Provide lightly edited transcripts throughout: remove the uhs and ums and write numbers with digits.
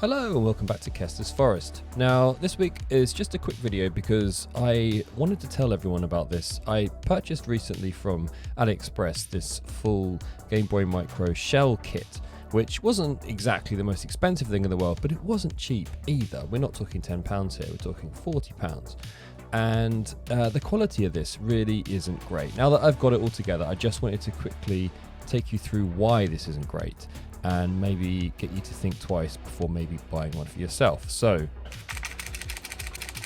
Hello and welcome back to Kester's Forest. Now this week is just a quick video because I wanted to tell everyone about this. I purchased recently from AliExpress this full GBA Micro Shell kit, which wasn't exactly the most expensive thing in the world, but it wasn't cheap either. We're not talking £10 here, we're talking £40. And the quality of this really isn't great. Now that I've got it all together, I just wanted to quickly take you through why this isn't great and maybe get you to think twice before maybe buying one for yourself. So,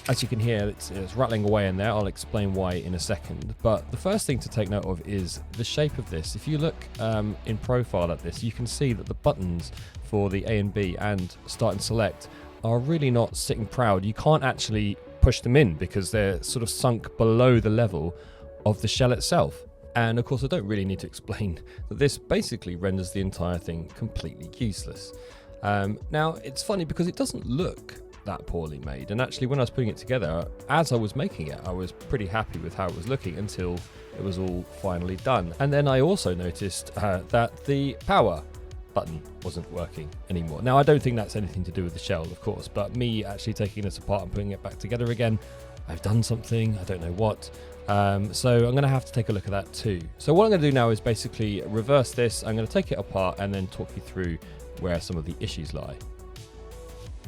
as you can hear, it's rattling away in there. I'll explain why in a second. But the first thing to take note of is the shape of this. If you look in profile at this, you can see that the buttons for the A and B and start and select are really not sitting proud. You can't actually push them in because they're sort of sunk below the level of the shell itself. And of course, I don't really need to explain that this basically renders the entire thing completely useless. Now, it's funny because it doesn't look that poorly made. And actually, when I was putting it together, as I was making it, I was pretty happy with how it was looking until it was all finally done. And then I also noticed that the power button wasn't working anymore. Now, I don't think that's anything to do with the shell, of course, but me actually taking this apart and putting it back together again, I've done something, I don't know what. So I'm going to have to take a look at that too. So what I'm going to do now is basically reverse this. I'm going to take it apart and then talk you through where some of the issues lie.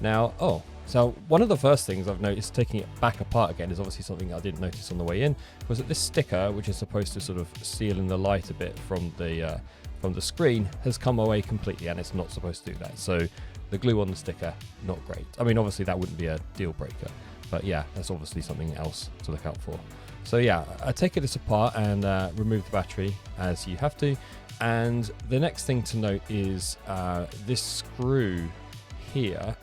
Now, so one of the first things I've noticed taking it back apart again is obviously something I didn't notice on the way in, was that this sticker, which is supposed to sort of seal in the light a bit from the screen, has come away completely, and it's not supposed to do that. So the glue on the sticker, not great. I mean, obviously that wouldn't be a deal breaker, but yeah, that's obviously something else to look out for. So yeah, I take this apart and remove the battery as you have to. And the next thing to note is this screw here.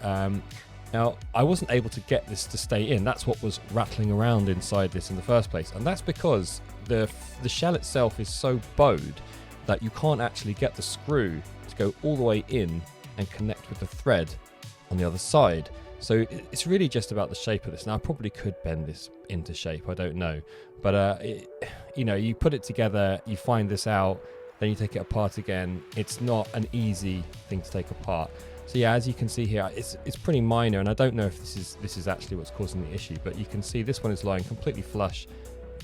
Now, I wasn't able to get this to stay in. That's what was rattling around inside this in the first place. And that's because the shell itself is so bowed that you can't actually get the screw to go all the way in and connect with the thread on the other side. So it's really just about the shape of this. Now, I probably could bend this into shape, I don't know. But, you put it together, you find this out, then you take it apart again. It's not an easy thing to take apart. So yeah, as you can see here, it's pretty minor, and I don't know if this is actually what's causing the issue, but you can see this one is lying completely flush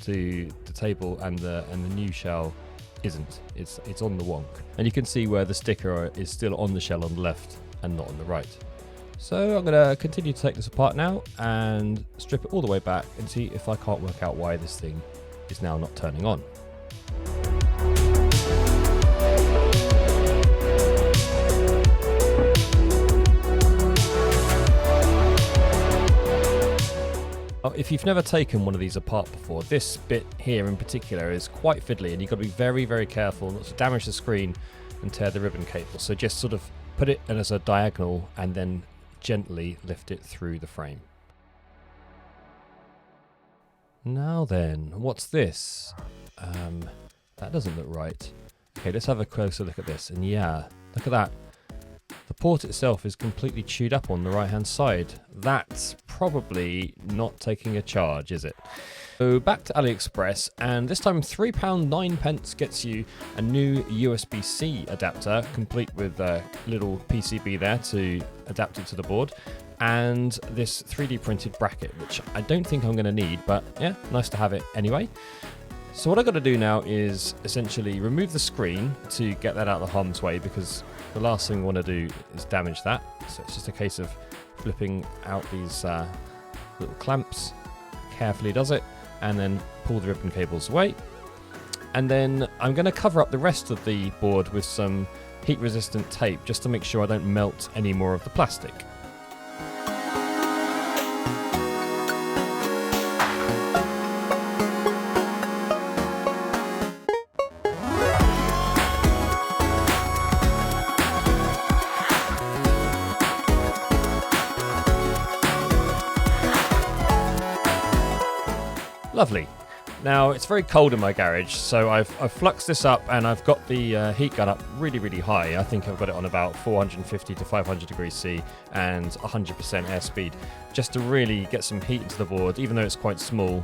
to the table, and the new shell isn't. It's on the wonk. And you can see where the sticker is still on the shell on the left and not on the right. So I'm going to continue to take this apart now and strip it all the way back and see if I can't work out why this thing is now not turning on. If you've never taken one of these apart before, this bit here in particular is quite fiddly, and you've got to be very, very careful not to damage the screen and tear the ribbon cable. So just sort of put it in as a diagonal and then gently lift it through the frame. Now then, what's this? That doesn't look right. Okay, let's have a closer look at this. And yeah, look at that. The port itself is completely chewed up on the right hand side. That's probably not taking a charge, is it? So back to AliExpress, and this time £3.09 gets you a new USB-C adapter, complete with a little PCB there to adapt it to the board, and this 3D printed bracket, which I don't think I'm going to need, but yeah, nice to have it anyway. So what I've got to do now is essentially remove the screen to get that out of the harm's way, because the last thing we want to do is damage that. So it's just a case of flipping out these little clamps, carefully does it, and then pull the ribbon cables away. And then I'm going to cover up the rest of the board with some heat resistant tape just to make sure I don't melt any more of the plastic. Lovely. Now, it's very cold in my garage, so I've fluxed this up and I've got the heat gun up really, really high. I think I've got it on about 450 to 500 degrees C and 100% airspeed, just to really get some heat into the board, even though it's quite small,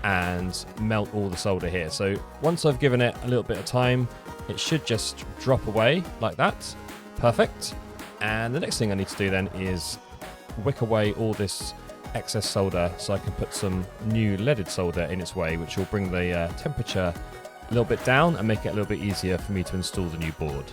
and melt all the solder here. So once I've given it a little bit of time, it should just drop away like that. Perfect. And the next thing I need to do then is wick away all this excess solder so I can put some new leaded solder in its way, which will bring the temperature a little bit down and make it a little bit easier for me to install the new board.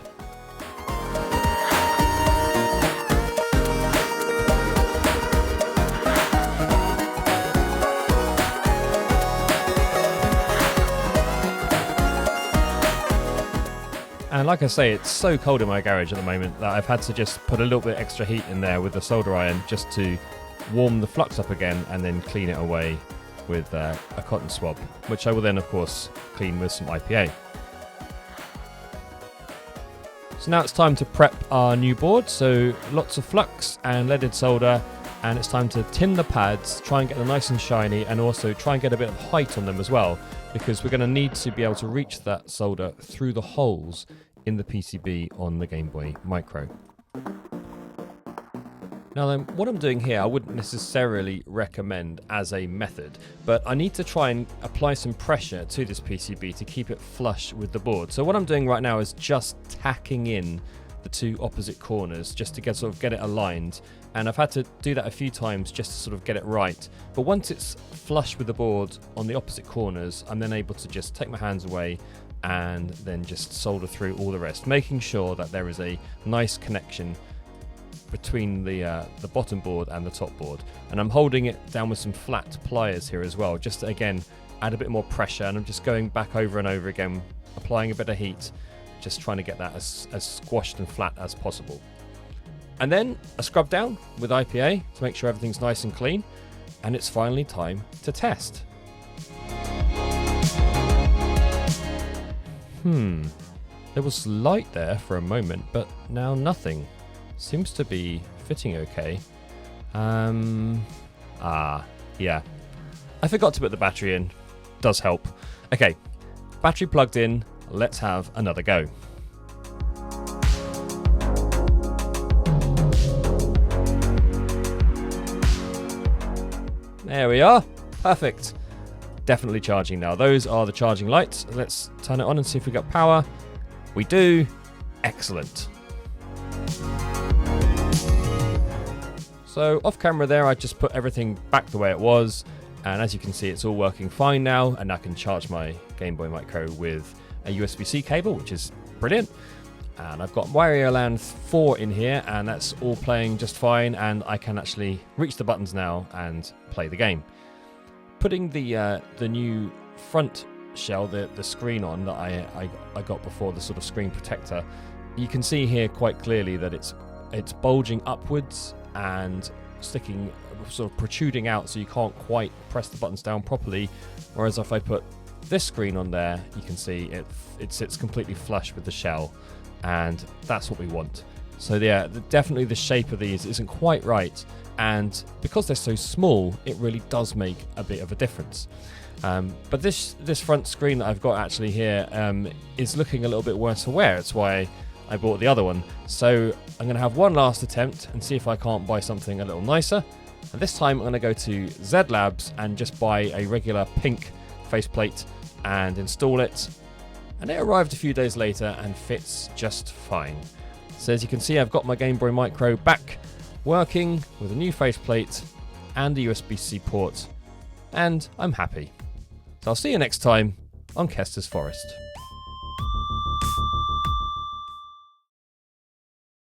And like I say, it's so cold in my garage at the moment that I've had to just put a little bit extra heat in there with the solder iron just to warm the flux up again and then clean it away with a cotton swab, which I will then of course clean with some IPA. So now it's time to prep our new board, so lots of flux and leaded solder, and it's time to tin the pads, try and get them nice and shiny, and also try and get a bit of height on them as well, because we're going to need to be able to reach that solder through the holes in the PCB on the Game Boy Micro. Now then, what I'm doing here I wouldn't necessarily recommend as a method, but I need to try and apply some pressure to this PCB to keep it flush with the board. So what I'm doing right now is just tacking in the two opposite corners just to get it aligned, and I've had to do that a few times just to sort of get it right. But once it's flush with the board on the opposite corners, I'm then able to just take my hands away and then just solder through all the rest, making sure that there is a nice connection between the bottom board and the top board. And I'm holding it down with some flat pliers here as well, just to again add a bit more pressure, and I'm just going back over and over again, applying a bit of heat, just trying to get that as squashed and flat as possible. And then a scrub down with IPA to make sure everything's nice and clean, and it's finally time to test. There was light there for a moment, but now nothing. Seems to be fitting okay. Yeah. I forgot to put the battery in. Does help. Okay, battery plugged in. Let's have another go. There we are. Perfect. Definitely charging now. Those are the charging lights. Let's turn it on and see if we got power. We do. Excellent. So off camera there, I just put everything back the way it was, and as you can see, it's all working fine now, and I can charge my Game Boy Micro with a USB-C cable, which is brilliant. And I've got Wario Land 4 in here, and that's all playing just fine, and I can actually reach the buttons now and play the game. Putting the new front shell, the screen on that I got before, the sort of screen protector, you can see here quite clearly that it's bulging upwards and sticking, sort of protruding out, so you can't quite press the buttons down properly. Whereas if I put this screen on there, you can see it sits completely flush with the shell, and that's what we want. So yeah, definitely the shape of these isn't quite right, and because they're so small, it really does make a bit of a difference. But this front screen that I've got actually here is looking a little bit worse for wear. It's why I bought the other one. So I'm going to have one last attempt and see if I can't buy something a little nicer. And this time I'm going to go to Z Labs and just buy a regular pink faceplate and install it. And it arrived a few days later and fits just fine. So as you can see, I've got my Game Boy Micro back working with a new faceplate and a USB-C port, and I'm happy. So I'll see you next time on Kester's Forest.